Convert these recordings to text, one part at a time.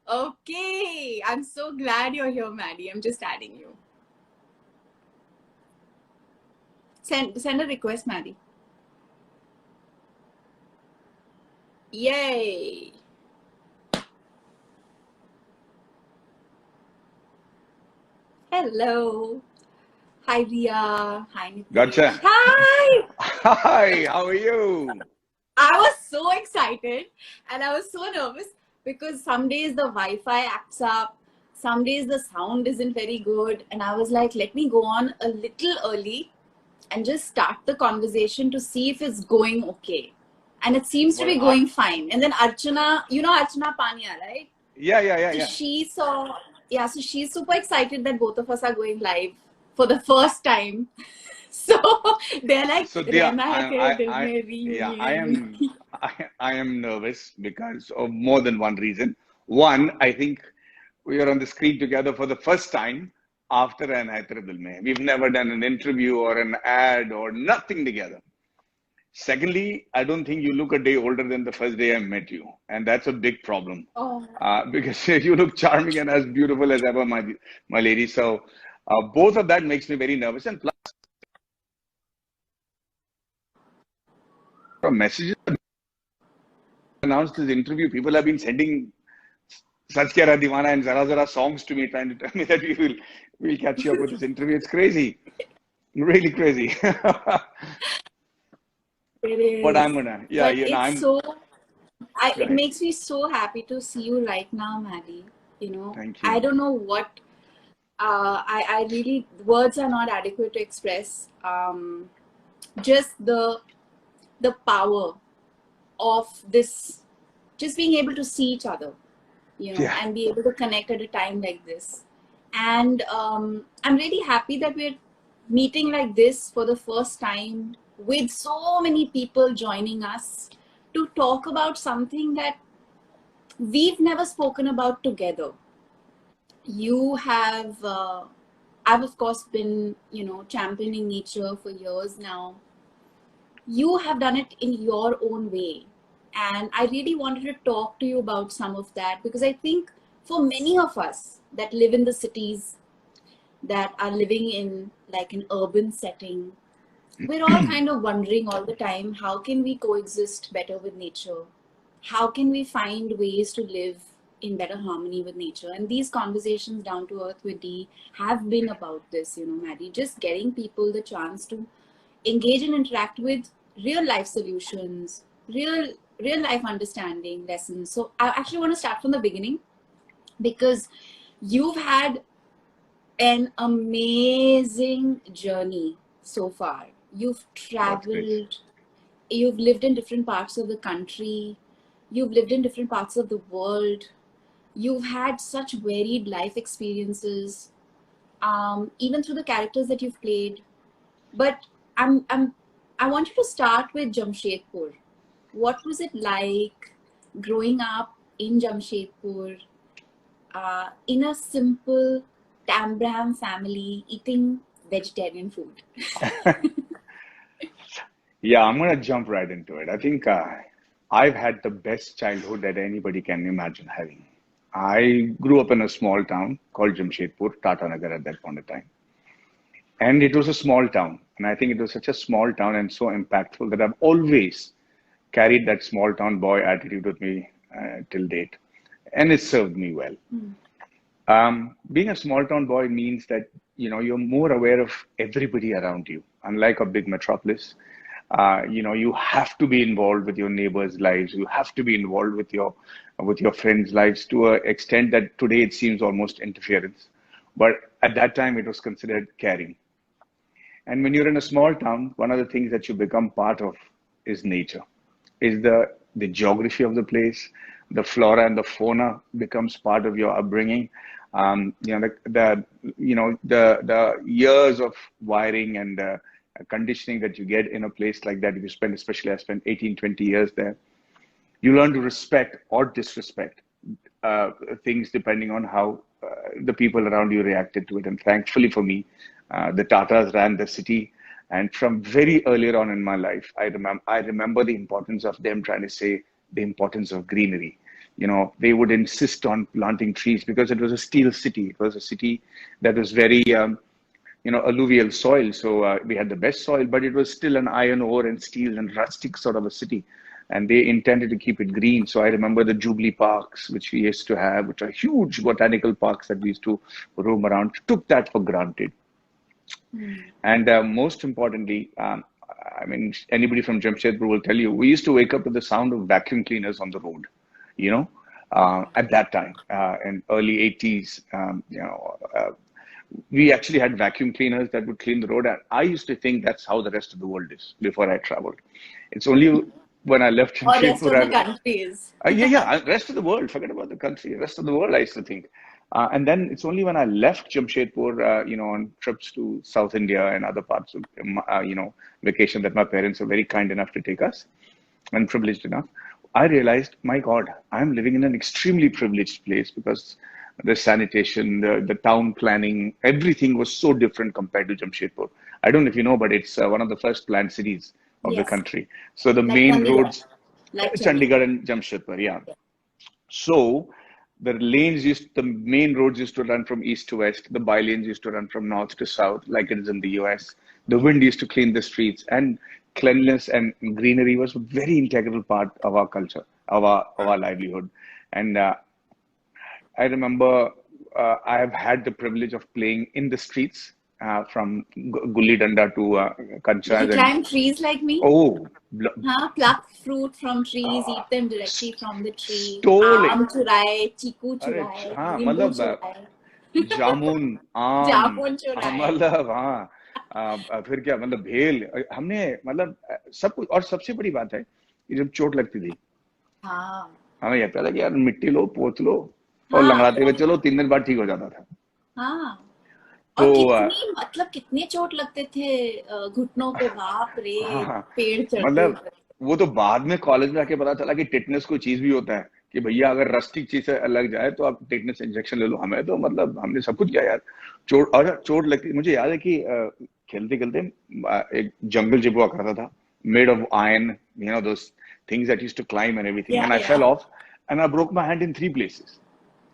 Okay, I'm so glad you're here, Maddie. I'm just adding you. Send a request, Maddie. Yay! Hello. Hi, Ria. Hi, Nitesh. Gotcha. Hi! Hi, how are you? I was so excited and I was so nervous because some days the Wi-Fi acts up, some days the sound isn't very good, and I was like, let me go on a little early and just start the conversation to see if it's going okay. And it seems to Well, be going fine. And then Archana, you know Archana Pania, right? yeah, yeah, yeah, So yeah. she saw, yeah, so she's super excited that both of us are going live for the first time. So they're like, So there, रहना है तेरे दिल I, में yeah, I reunion. am, I am nervous because of more than one reason. One, I think we are on the screen together for the first time after an Terre Dil mein. We've never done an interview or an ad or nothing together. Secondly, I don't think you look a day older than the first day I met you, and that's a big problem Oh, because you look charming and as beautiful as ever, my lady. So both of that makes me very nervous, and plus from messages announced this interview, people have been sending Sach Kya Raha Deewana and Zara Zara songs to me, trying to tell me that we'll catch you up with this interview. It's crazy, really crazy. it But is. I'm gonna, yeah, But you know, it's I'm so, it right. makes me so happy to see you right now, Maddie. You know, Thank I you. don't know what, I really, words are not adequate to express just the power of this, just being able to see each other, you know, Yeah, and be able to connect at a time like this. And I'm really happy that we're meeting like this for the first time with so many people joining us to talk about something that we've never spoken about together. You have, I've of course been, you know, championing nature for years now. You have done it in your own way. And I really wanted to talk to you about some of that because I think for many of us that live in the cities, that are living in like an urban setting, we're all kind of wondering all the time, how can we coexist better with nature? How can we find ways to live in better harmony with nature? And these conversations down to earth with Dee have been about this, you know, Maddie, just getting people the chance to engage and interact with real life solutions, real life understanding lessons. So I actually want to start from the beginning because you've had an amazing journey so far. You've that's great. traveled, you've lived in different parts of the country, you've lived in different parts of the world, you've had such varied life experiences, even through the characters that you've played. But I'm I want you to start with Jamshedpur. What was it like growing up in Jamshedpur, in a simple Tambram family eating vegetarian food? Yeah, I'm gonna jump right into it. I think I've had the best childhood that anybody can imagine having. I grew up in a small town called Jamshedpur, Tata Nagar at that point in time. And it was a small town. And I think it was such a small town and so impactful that I've always carried that small town boy attitude with me till date. And it served me well. Being a small town boy means that you're more aware of everybody around you. Unlike a big metropolis, you have to be involved with your neighbors' lives. You have to be involved with your friends' lives to an extent that today it seems almost interference. But at that time, it was considered caring. And when you're in a small town, one of the things that you become part of is nature, is the geography of the place, the flora and the fauna becomes part of your upbringing. The years of wiring and conditioning that you get in a place like that, if you spend, especially I spent 18, 20 years there, you learn to respect or disrespect uh, things depending on how the people around you reacted to it. And thankfully for me, the Tatas ran the city. And from very earlier on in my life, I remember the importance of them trying to say the importance of greenery. they would insist on planting trees because it was a steel city. It was a city that was very, alluvial soil. So we had the best soil, but it was still an iron ore and steel and rustic sort of a city. And they intended to keep it green. So I remember the Jubilee parks, which we used to have, which are huge botanical parks that we used to roam around, took that for granted. And most importantly, I mean, anybody from Jamshedpur will tell you, we used to wake up to the sound of vacuum cleaners on the road, at that time, in early 80s, we actually had vacuum cleaners that would clean the road. And I used to think that's how the rest of the world is before I traveled. It's only when I left Or rest of the Jamshedpur, country is. rest of the world, forget about the country, rest of the world, I used to think. And then it's only when I left Jamshedpur, on trips to South India and other parts of, vacation that my parents were very kind enough to take us and privileged enough. I realized, my God, I'm living in an extremely privileged place because the sanitation, the town planning, everything was so different compared to Jamshedpur. I don't know if you know, but it's one of the first planned cities of the Yes, country. So the like main Chandigarh. roads, Like Chandigarh. Chandigarh and Jamshedpur, yeah. So the main roads used to run from east to west. The by lanes used to run from north to south, like it is in the US. The wind used to clean the streets, and cleanliness and greenery was a very integral part of our culture, of our livelihood. And I remember I have had the privilege of playing in the streets, from gulli danda to Did you kanchas and climb trees like me? oh, Huh? Pluck fruit from trees, uh, eat them directly from the tree. stolen. Aam churaye, chiku अरे churaye, हाँ nimbu मतलब churaye, जामुन आम jamun churaye. मतलब हाँ फिर क्या मतलब भेल हमने मतलब सब कुछ और सबसे बड़ी बात है कि जब चोट लगती थी हाँ हमें यह कहता था कि यार मिट्टी लो पोत लो और हाँ लंगड़ाते हुए चलो 3 दिन बाद ठीक हो जाता था हाँ। तो और कितनी मतलब कितने चोट लगते थे घुटनों को, बाप हाँ रे, हाँ पेड़ चढ़ते मतलब ऊपर। वो तो बाद में कॉलेज में आके पता चला कि टिटनेस कोई चीज भी होता है कि भैया अगर रस्टिक चीज से लग जाए तो आप टिटनेस इंजेक्शन ले लो हमें तो मतलब हमने सब कुछ किया यार चोट लगती मुझे याद है कि खेलते खेलते एक जंगल जिप हुआ करता था made of iron those things that used to climb and everything Yeah, and I fell yeah. Off and I broke my hand in 3 places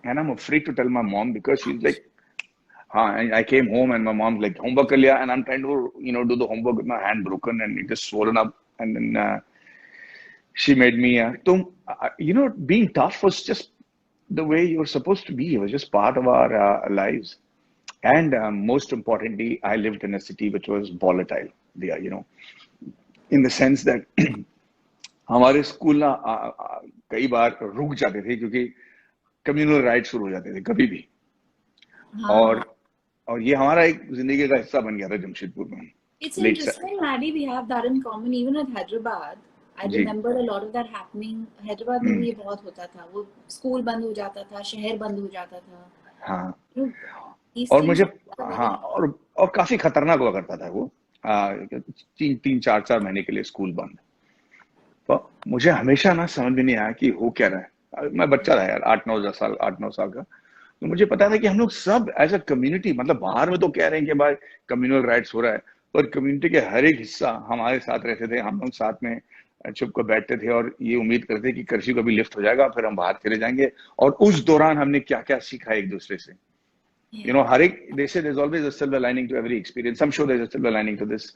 and I'm afraid to tell my mom because she's like and I came home and my mom's like homework kar liya and I'm trying to do the homework with my hand broken and it just swollen up and then she made me being tough was just the way you were supposed to be. It was just part of our lives. And most importantly, I lived in a city which was volatile there, in the sense that हमारे school ना कई बार रुक जाते थे क्योंकि communal right शुरू हो जाते थे कभी भी हाँ. और और ये हमारा एक जिंदगी का हिस्सा बन गया था जमशेदपुर में It's late interesting, Maddie. We have that in common. Even at Hyderabad, I जी remember a lot of that happening. Hyderabad में भी ये बहुत होता था. वो स्कूल बंद हो जाता था, शहर बंद हो जाता था. हाँ You know, these और things मुझे are हाँ very. और काफी खतरनाक हुआ करता था वो 3-4 महीने के लिए स्कूल बंद तो मुझे हमेशा ना समझ में नहीं आया कि हो क्या रहा है मैं बच्चा था यार 8-9 साल का तो मुझे पता था कि हम लोग सब एज अ कम्युनिटी मतलब बाहर में तो कह रहे हैं कि भाई कम्युनल राइट्स हो रहा है पर कम्युनिटी के हर एक हिस्सा हमारे साथ रहते थे हम लोग साथ में चुप कर बैठते थे और ये उम्मीद करते थे कि कर्फ्यू कभी लिफ्ट हो जाएगा फिर हम बाहर चले जाएंगे और उस दौरान हमने क्या क्या सीखा एक दूसरे से Yeah. Har ek, they say there's always a silver lining to every experience. I'm sure there's a silver lining to this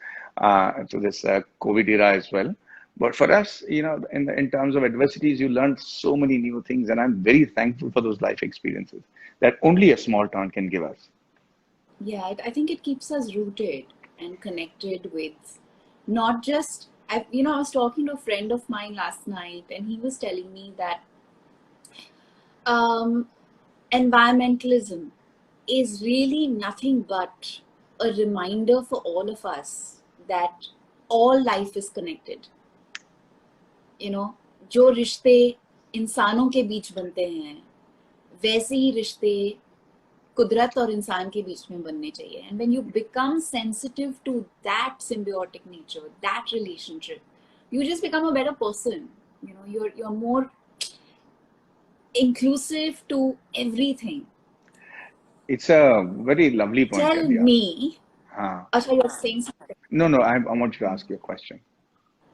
COVID era as well. But for us, in terms of adversities, you learn so many new things, and I'm very thankful for those life experiences that only a small town can give us. Yeah, I think it keeps us rooted and connected with not just. I was talking to a friend of mine last night, and he was telling me that environmentalism is really nothing but a reminder for all of us that all life is connected. जो रिश्ते इंसानों के बीच बनते हैं वैसे ही रिश्ते कुदरत और इंसान के बीच में बनने चाहिए. And when you become sensitive to that symbiotic nature, that relationship, you just become a better person. You're more inclusive to everything. It's a very lovely point, Tell Kadya. me. Asha, you're saying something. No, I want you to ask your question.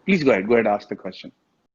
Please go ahead, ask the question.